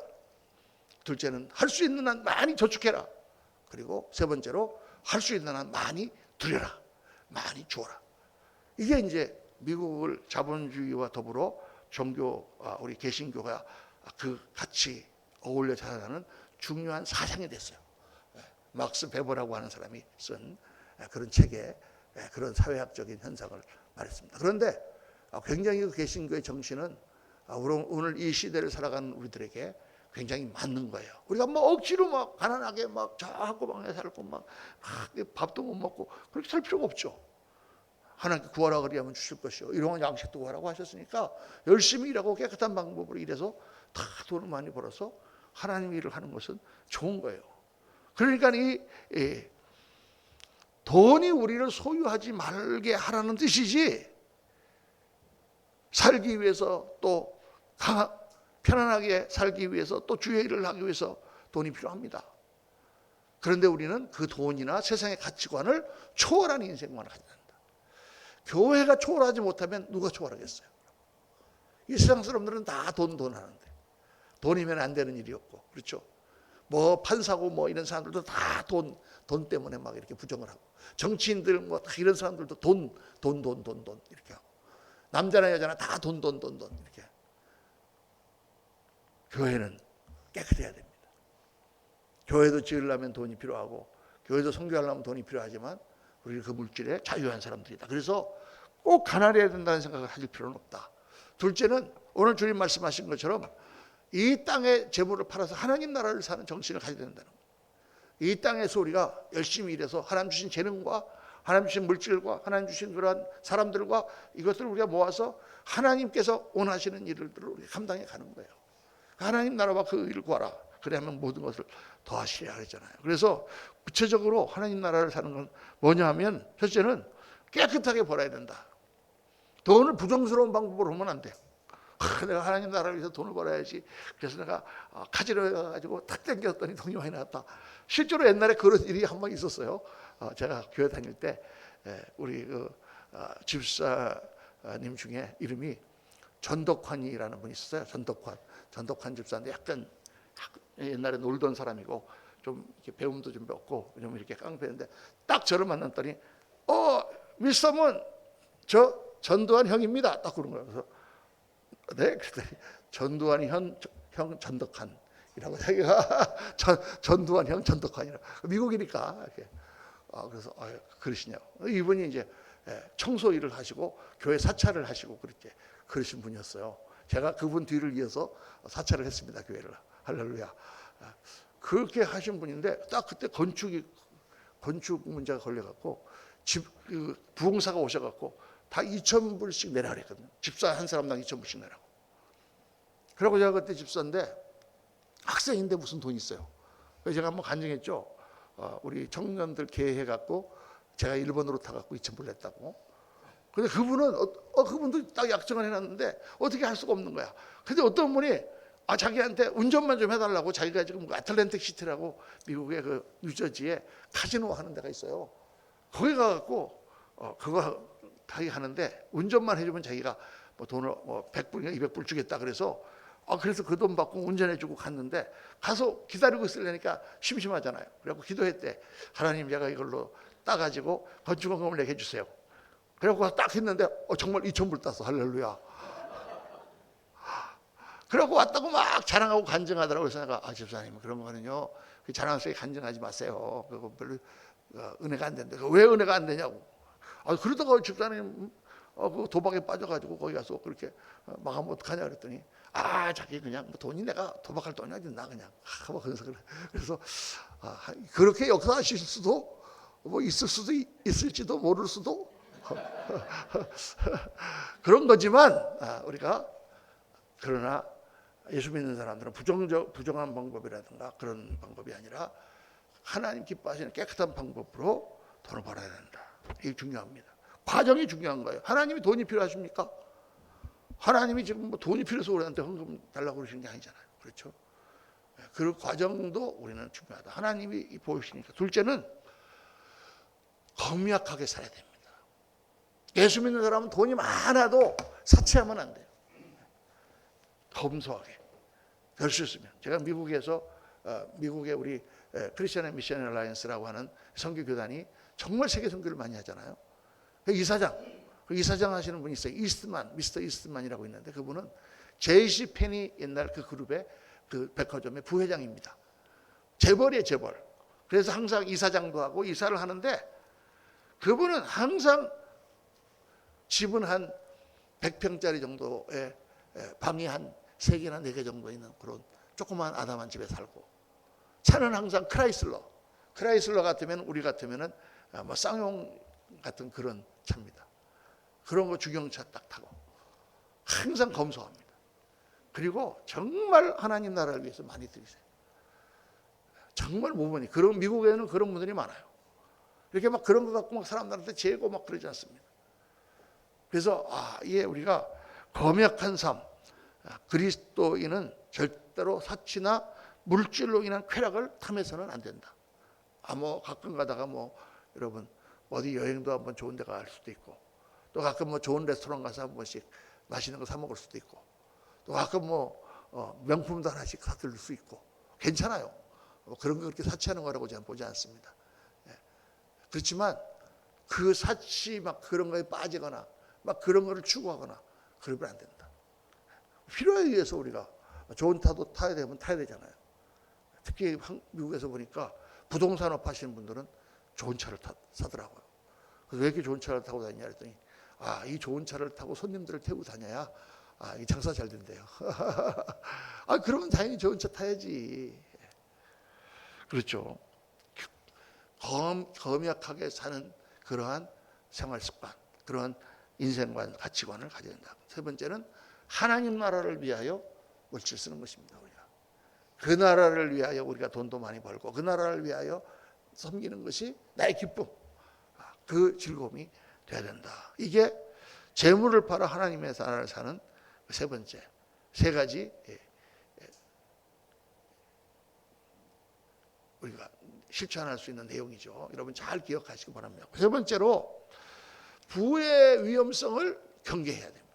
둘째는 할 수 있는 한 많이 저축해라. 그리고 세 번째로 할 수 있는 한 많이 드려라. 많이 주어라. 이게 이제 미국을 자본주의와 더불어 종교, 우리 개신교가 그 같이 어울려 자라나는 중요한 사상이 됐어요. 막스 베버라고 하는 사람이 쓴 그런 책에 그런 사회학적인 현상을 말했습니다. 그런데 굉장히 그 개신교의 정신은 오늘 이 시대를 살아가는 우리들에게 굉장히 맞는 거예요. 우리가 뭐 억지로 막 가난하게 막 저하고 방에 살고 막 밥도 못 먹고 그렇게 살 필요가 없죠. 하나님께 구하라 그리하면 주실 것이요. 일용할 양식도 구하라고 하셨으니까 열심히 일하고 깨끗한 방법으로 일해서 다 돈을 많이 벌어서 하나님의 일을 하는 것은 좋은 거예요. 그러니까 이 돈이 우리를 소유하지 말게 하라는 뜻이지, 살기 위해서 또 편안하게 살기 위해서 또 주의 일을 하기 위해서 돈이 필요합니다. 그런데 우리는 그 돈이나 세상의 가치관을 초월하는 인생관을 가져야 된다. 교회가 초월하지 못하면 누가 초월하겠어요? 이 세상 사람들은 다 돈 하는데 돈이면 안 되는 일이 없고, 그렇죠? 뭐 판사고 뭐 이런 사람들도 다 돈 때문에 막 이렇게 부정을 하고, 정치인들 뭐 다 이런 사람들도 돈 이렇게 하고, 남자나 여자나 다 돈 이렇게. 교회는 깨끗해야 됩니다. 교회도 지으려면 돈이 필요하고, 교회도 선교하려면 돈이 필요하지만 우리는 그 물질에 자유한 사람들이다. 그래서 꼭 가난해야 된다는 생각을 가질 필요는 없다. 둘째는 오늘 주님 말씀하신 것처럼 이 땅의 재물을 팔아서 하나님 나라를 사는 정신을 가져야 된다는 거예요. 이 땅에서 우리가 열심히 일해서 하나님 주신 재능과 하나님 주신 물질과 하나님 주신 그러한 사람들과 이것들을 우리가 모아서 하나님께서 원하시는 일을 우리가 감당해 가는 거예요. 하나님 나라와 그 일을 구하라. 그래야만 모든 것을 더하시리라 그랬잖아요. 그래서 구체적으로 하나님 나라를 사는 건 뭐냐 하면, 첫째는 깨끗하게 벌어야 된다. 돈을 부정스러운 방법으로 하면 안 돼요. 내가 하나님 나라를 위해서 돈을 벌어야지. 그래서 내가 카지노 해가지고 탁 땡겼더니 돈이 많이 나왔다. 실제로 옛날에 그런 일이 한 번 있었어요. 제가 교회 다닐 때 우리 집사님 중에 이름이 전덕환이라는 분이 있었어요. 전덕환 집사인데 약간 옛날에 놀던 사람이고 좀 이렇게 배움도 좀 배웠고 좀 이렇게 깡패인데, 딱 저를 만났더니 미스터문 저 전두환 형입니다. 딱 그런 거예요. 그래서 네, 그랬더니 전두환이 형 전덕환이라고, 자기가 전두환 형 전덕환이라고, 미국이니까 이렇게. 그래서 그러시냐고. 이분이 이제 청소 일을 하시고 교회 사찰을 하시고 그러신 분이었어요. 제가 그분 뒤를 이어서 사찰을 했습니다. 교회를. 할렐루야. 그렇게 하신 분인데, 딱 그때 건축 문제가 걸려갖고 부흥사가 오셔갖고 다 2,000불씩 내라 그랬거든요. 집사 한 사람당 2,000불씩 내라고. 그러고 제가 그때 집사인데 학생인데 무슨 돈이 있어요. 그래서 제가 한번 간증했죠. 우리 청년들 개회해갖고 제가 일본으로 타갖고 2,000불 냈다고. 근데 그분은 그분도 딱 약정을 해놨는데 어떻게 할 수가 없는 거야. 근데 어떤 분이 자기한테 운전만 좀 해달라고, 자기가 지금 아틀랜틱 시티라고 미국의 그 뉴저지에 카지노 하는 데가 있어요. 거기 가갖고 그거 가게 하는데 운전만 해주면 자기가 뭐 돈을 100불이나 200불 주겠다 그래서 그래서 그 돈 받고 운전해주고 갔는데, 가서 기다리고 있으려니까 심심하잖아요. 그래갖고 기도했대. 하나님, 제가 이걸로 따가지고 건축원금을 내게 해주세요. 그래갖고 딱 했는데 정말 2,000불 땄어. 할렐루야. 그러고 왔다고 막 자랑하고 간증하더라고요. 그래서 내가 집사님, 그런 거는요 자랑스럽게 간증하지 마세요. 그거 별로 은혜가 안 된다. 왜 은혜가 안 되냐고. 그러다가 집사님 그 도박에 빠져가지고 거기 가서 그렇게 망하면 어떡하냐 그랬더니 자기 그냥 뭐 돈이, 내가 도박할 돈이 어디 나 그냥 그래서 그렇게 역사하실 수도 뭐 있을지도 모를 수도 그런 거지만, 우리가 그러나 예수 믿는 사람들은 부정한 방법이라든가 그런 방법이 아니라 하나님 기뻐하시는 깨끗한 방법으로 돈을 벌어야 된다. 이게 중요합니다. 과정이 중요한 거예요. 하나님이 돈이 필요하십니까? 하나님이 지금 뭐 돈이 필요해서 우리한테 헌금 달라고 그러시는 게 아니잖아요. 그렇죠? 그 과정도 우리는 중요하다. 하나님이 보이시니까. 둘째는 검약하게 살아야 됩니다. 예수 믿는 사람은 돈이 많아도 사치하면 안 돼요. 검소하게 될 수 있으면. 제가 미국에서 미국의 우리 크리스천 미션 얼라이언스라고 하는 선교교단이 정말 세계 선교를 많이 하잖아요. 이사장 하시는 분이 있어요. 미스터 이스트만이라고 있는데, 그분은 제이시 페니 옛날 그 그룹의 그 백화점의 부회장입니다. 재벌이에요, 재벌. 그래서 항상 이사장도 하고 이사를 하는데, 그분은 항상 집은 한 100평짜리 정도의 방이 한 3개나 4개 정도 있는 그런 조그만 아담한 집에 살고, 차는 항상 크라이슬러 같으면, 우리 같으면은 뭐 쌍용 같은 그런 차입니다. 그런 거 주경차 딱 타고 항상 검소합니다. 그리고 정말 하나님 나라를 위해서 많이 들이세요. 정말 모범이. 그런 미국에는 그런 분들이 많아요. 이렇게 막 그런 거 갖고 막 사람들한테 재고 막 그러지 않습니다. 그래서 이게 우리가 검약한 삶, 그리스도인은 절대로 사치나 물질로 인한 쾌락을 탐해서는 안 된다. 뭐 가끔 가다가 뭐 여러분 어디 여행도 한번 좋은 데 갈 수도 있고, 또 가끔 뭐 좋은 레스토랑 가서 한 번씩 맛있는 거 사 먹을 수도 있고, 또 가끔 뭐 명품도 하나씩 사들 수 있고 괜찮아요. 그런 거 그렇게 사치하는 거라고 저는 보지 않습니다. 그렇지만 그 사치 막 그런 거에 빠지거나 막 그런 거를 추구하거나 그러면 안 된다. 필요에 의해서 우리가 좋은 차도 타야 되면 타야 되잖아요. 특히 미국에서 보니까 부동산업 하시는 분들은 좋은 차를 사더라고요. 그래서 왜 이렇게 좋은 차를 타고 다니냐 했더니 이 좋은 차를 타고 손님들을 태우고 다녀야 이 장사 잘 된대요. 그러면 당연히 좋은 차 타야지. 그렇죠. 겸약하게 사는 그러한 생활 습관, 그러한 인생관, 가치관을 가져야 된다. 세 번째는 하나님 나라를 위하여 물질 쓰는 것입니다. 우리가 그 나라를 위하여 우리가 돈도 많이 벌고 그 나라를 위하여 섬기는 것이 나의 기쁨, 그 즐거움이 돼야 된다. 이게 재물을 팔아 하나님의 나라를 사는 세 번째, 세 가지 우리가 실천할 수 있는 내용이죠. 여러분 잘 기억하시기 바랍니다. 세 번째로 부의 위험성을 경계해야 됩니다.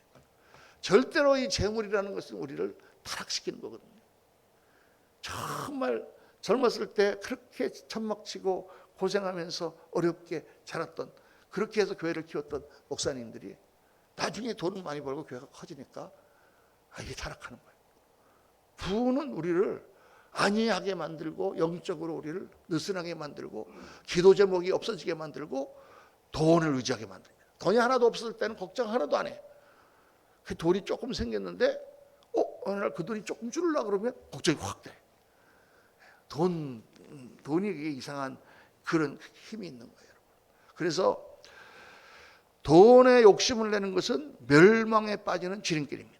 절대로 이 재물이라는 것은 우리를 타락시키는 거거든요. 정말 젊었을 때 그렇게 천막치고 고생하면서 어렵게 자랐던, 그렇게 해서 교회를 키웠던 목사님들이 나중에 돈을 많이 벌고 교회가 커지니까 이게 타락하는 거예요. 부는 우리를 안이하게 만들고 영적으로 우리를 느슨하게 만들고 기도 제목이 없어지게 만들고 돈을 의지하게 만듭니다. 돈이 하나도 없을 때는 걱정 하나도 안 해. 그 돈이 조금 생겼는데 어느 날 그 돈이 조금 줄으려고 그러면 걱정이 확 돼. 돈이 이상한 그런 힘이 있는 거예요. 그래서 돈에 욕심을 내는 것은 멸망에 빠지는 지름길입니다.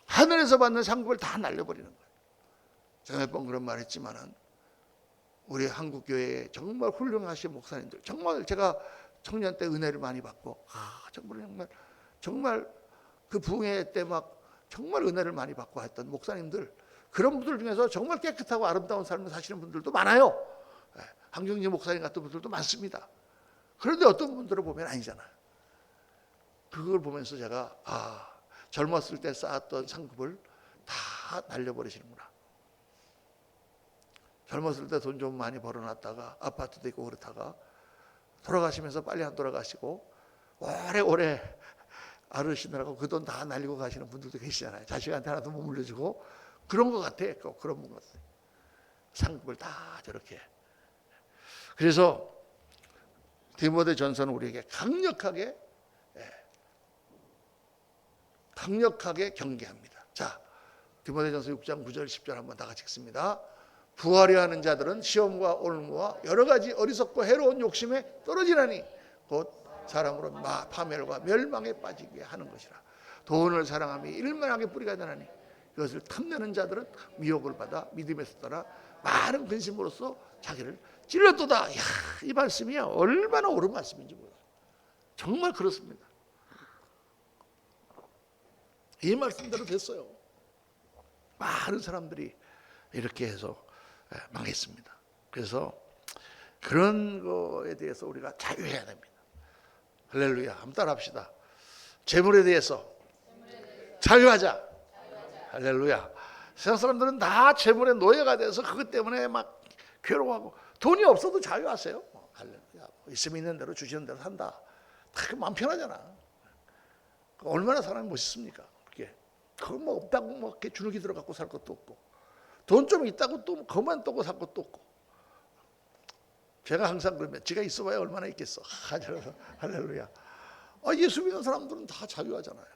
하늘에서 받는 상급을 다 날려버리는 거예요. 제가 몇 번 그런 말 했지만은 우리 한국교회에 정말 훌륭하신 목사님들, 정말 제가 청년 때 은혜를 많이 받고 정말 그 부흥회 때 막 정말 은혜를 많이 받고 했던 목사님들, 그런 분들 중에서 정말 깨끗하고 아름다운 삶을 사시는 분들도 많아요. 황경진 목사님 같은 분들도 많습니다. 그런데 어떤 분들을 보면 아니잖아요. 그걸 보면서 제가 젊었을 때 쌓았던 상급을 다 날려버리시는구나. 젊었을 때 돈 좀 많이 벌어놨다가 아파트도 있고 그렇다가 돌아가시면서 빨리 안 돌아가시고 오래오래 아르시느라고 그 돈 다 날리고 가시는 분들도 계시잖아요. 자식한테 하나도 못 물려주고 그런 것 같아. 그런 분 같아요. 상급을 다 저렇게. 그래서 디모데전서는 우리에게 강력하게 경계합니다. 자, 디모데전서 6장 9절 10절 한번 다 같이 읽습니다. 부하려 하는 자들은 시험과 올무와 여러 가지 어리석고 해로운 욕심에 떨어지나니 곧 사람으로 파멸과 멸망에 빠지게 하는 것이라. 돈을 사랑함이 일만하게 뿌리가 되나니 이것을 탐내는 자들은 미혹을 받아 믿음에서 떠나 많은 근심으로써 자기를 찔렀도다. 이 말씀이 얼마나 옳은 말씀인지 몰라요. 정말 그렇습니다. 이 말씀대로 됐어요. 많은 사람들이 이렇게 해서 망했습니다. 그래서 그런 거에 대해서 우리가 자유해야 됩니다. 할렐루야. 한번 따라합시다. 재물에 대해서 자유하자. 할렐루야. 세상 사람들은 다 재물의 노예가 돼서 그것 때문에 막 괴로워하고, 돈이 없어도 자유하세요. 할렐루야. 있으면 있는 대로 주시는 대로 산다. 다 마음 편하잖아. 얼마나 사람이 멋있습니까? 그게 그건 뭐 없다고 뭐 이렇게 주눅이 들어갖고 살 것도 없고, 돈 좀 있다고 또 그만 떠고 살 것도 없고. 제가 항상 그러면 지가 있어봐야 얼마나 있겠어. 할렐루야. 예수 믿는 사람들은 다 자유하잖아요.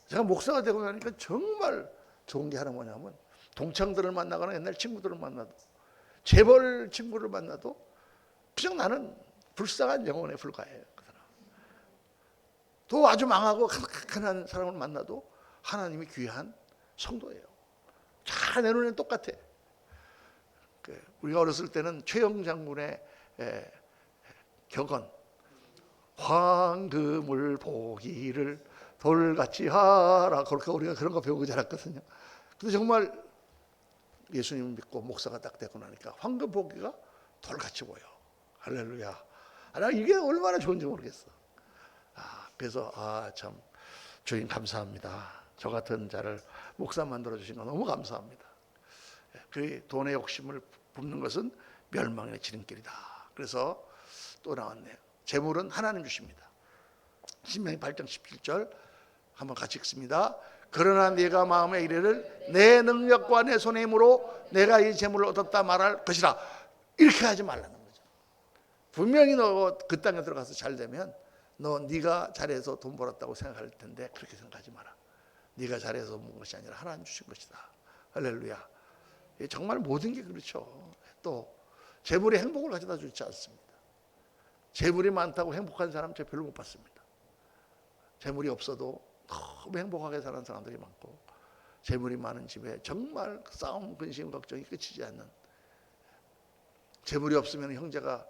제가 목사가 되고 나니까 정말 좋은 게 하나 뭐냐면, 동창들을 만나거나 옛날 친구들을 만나도, 재벌 친구를 만나도 그냥 나는 불쌍한 영혼에 불과해요. 그 사람. 또 아주 망하고 가난한 사람을 만나도 하나님이 귀한 성도예요. 다 내 눈에는 똑같아. 우리가 어렸을 때는 최영 장군의 격언, 황금을 보기를 돌같이 하라, 그렇게 우리가 그런 거 배우고 자랐거든요. 근데 정말 예수님 믿고 목사가 딱 되고 나니까 황금 보기가 돌같이 보여. 할렐루야. 나 이게 얼마나 좋은지 모르겠어. 그래서 참 주님 감사합니다. 저 같은 자를 목사 만들어 주신 거 너무 감사합니다. 그 돈의 욕심을 붓는 것은 멸망의 지름길이다. 그래서 또 나왔네요. 재물은 하나님 주십니다. 신명기 8장 17절 한번 같이 읽습니다. 그러나 네가 마음에 이르를 내 능력과 내 손의 힘으로 내가 이 재물을 얻었다 말할 것이라. 이렇게 하지 말라는 거죠. 분명히 너 그 땅에 들어가서 잘 되면 네가 잘해서 돈 벌었다고 생각할 텐데 그렇게 생각하지 마라. 네가 잘해서 모은 것이 아니라 하나님 주신 것이다. 할렐루야. 정말 모든 게 그렇죠. 또 재물이 행복을 가져다 주지 않습니다. 재물이 많다고 행복한 사람 저 별로 못 봤습니다. 재물이 없어도 너무 행복하게 사는 사람들이 많고, 재물이 많은 집에 정말 싸움, 근심, 걱정이 끝이지 않는, 재물이 없으면 형제가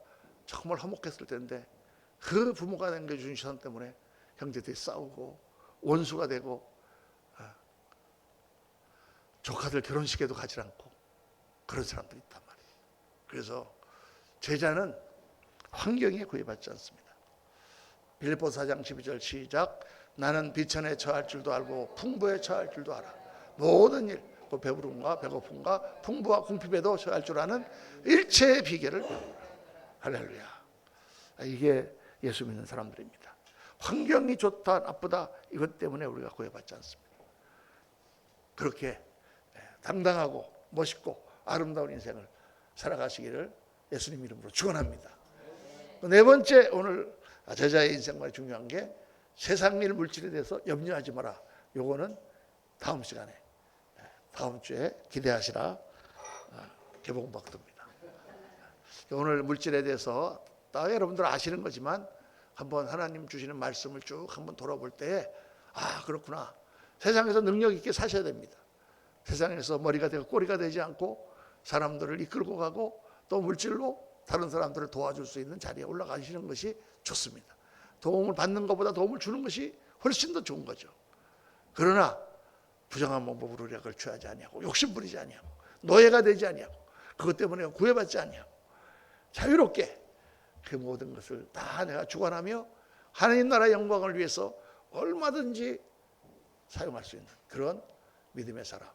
정말 화목했을 텐데 그 부모가 남겨준 시선 때문에 형제들이 싸우고 원수가 되고 조카들 결혼식에도 가지 않고 그런 사람들이 있단 말이에요. 그래서 제자는 환경에 구애받지 않습니다. 빌립보서 4장 12절 시작. 나는 비천에 처할 줄도 알고 풍부에 처할 줄도 알아. 모든 일, 배부름과 배고픔과 풍부와 궁핍에도 처할 줄 아는 일체의 비결을 배우라. 할렐루야. 이게 예수 믿는 사람들입니다. 환경이 좋다 나쁘다 이것 때문에 우리가 구애받지 않습니다. 그렇게 당당하고 멋있고 아름다운 인생을 살아가시기를 예수님 이름으로 축원합니다. 네 번째, 오늘 제자의 인생만이 중요한 게 세상 일 물질에 대해서 염려하지 마라. 요거는 다음 시간에, 다음 주에 기대하시라. 개봉박도입니다. 오늘 물질에 대해서 다 여러분들 아시는 거지만 한번 하나님 주시는 말씀을 쭉 한번 돌아볼 때 그렇구나. 세상에서 능력 있게 사셔야 됩니다. 세상에서 머리가 되고 꼬리가 되지 않고 사람들을 이끌고 가고 또 물질로 다른 사람들을 도와줄 수 있는 자리에 올라가시는 것이 좋습니다. 도움을 받는 것보다 도움을 주는 것이 훨씬 더 좋은 거죠. 그러나 부정한 방법으로 우리가 그걸 취하지 아니하고 욕심 부리지 아니하고 노예가 되지 아니하고 그것 때문에 구애받지 아니하고 자유롭게 그 모든 것을 다 내가 주관하며 하나님 나라의 영광을 위해서 얼마든지 사용할 수 있는 그런 믿음의 사람,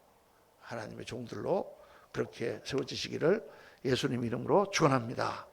하나님의 종들로 그렇게 세워지시기를 예수님 이름으로 축원합니다.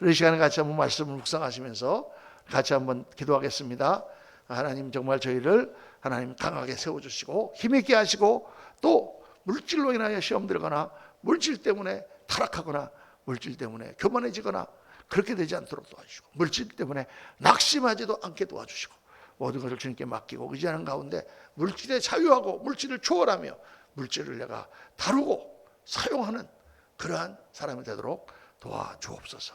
이 시간에 같이 한번 말씀을 묵상하시면서 같이 한번 기도하겠습니다. 하나님 정말 저희를 하나님 강하게 세워주시고 힘있게 하시고 또 물질로 인하여 시험 들거나 물질 때문에 타락하거나 물질 때문에 교만해지거나 그렇게 되지 않도록 도와주시고 물질 때문에 낙심하지도 않게 도와주시고 모든 것을 주님께 맡기고 의지하는 가운데 물질에 자유하고 물질을 초월하며 물질을 내가 다루고 사용하는 그러한 사람이 되도록 도와주옵소서.